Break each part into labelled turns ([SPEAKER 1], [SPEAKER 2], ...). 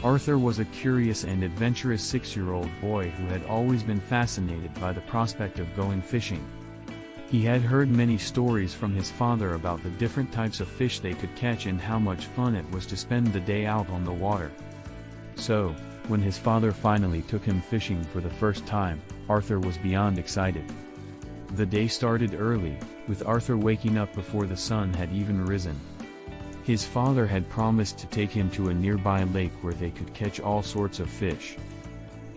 [SPEAKER 1] Arthur was a curious and adventurous 6-year-old boy who had always been fascinated by the prospect of going fishing. He had heard many stories from his father about the different types of fish they could catch and how much fun it was to spend the day out on the water. So, when his father finally took him fishing for the first time, Arthur was beyond excited. The day started early, with Arthur waking up before the sun had even risen. His father had promised to take him to a nearby lake where they could catch all sorts of fish.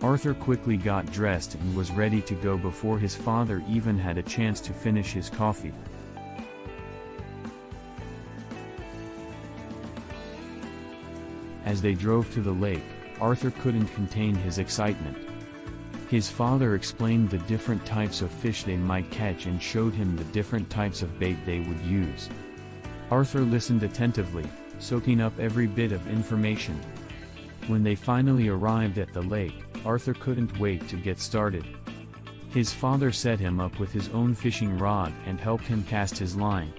[SPEAKER 1] Arthur quickly got dressed and was ready to go before his father even had a chance to finish his coffee. As they drove to the lake, Arthur couldn't contain his excitement. His father explained the different types of fish they might catch and showed him the different types of bait they would use. Arthur listened attentively, soaking up every bit of information. When they finally arrived at the lake, Arthur couldn't wait to get started. His father set him up with his own fishing rod and helped him cast his line.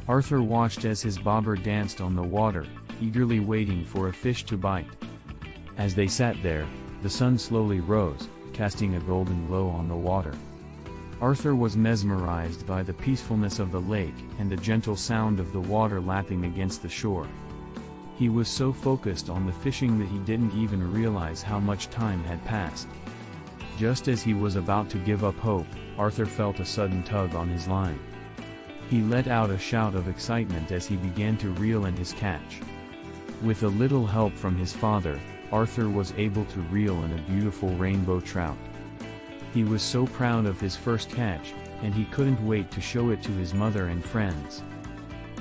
[SPEAKER 1] Arthur watched as his bobber danced on the water, eagerly waiting for a fish to bite. As they sat there, the sun slowly rose, casting a golden glow on the water. Arthur was mesmerized by the peacefulness of the lake and the gentle sound of the water lapping against the shore. He was so focused on the fishing that he didn't even realize how much time had passed. Just as he was about to give up hope, Arthur felt a sudden tug on his line. He let out a shout of excitement as he began to reel in his catch. With a little help from his father, Arthur was able to reel in a beautiful rainbow trout. He was so proud of his first catch, and he couldn't wait to show it to his mother and friends.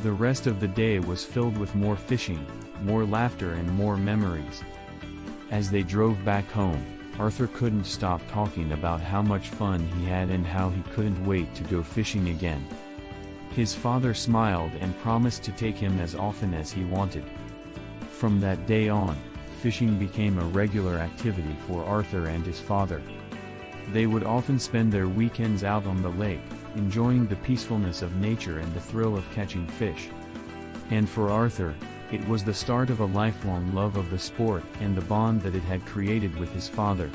[SPEAKER 1] The rest of the day was filled with more fishing, more laughter and more memories. As they drove back home, Arthur couldn't stop talking about how much fun he had and how he couldn't wait to go fishing again. His father smiled and promised to take him as often as he wanted. From that day on, fishing became a regular activity for Arthur and his father. They would often spend their weekends out on the lake, enjoying the peacefulness of nature and the thrill of catching fish. And for Arthur, it was the start of a lifelong love of the sport and the bond that it had created with his father.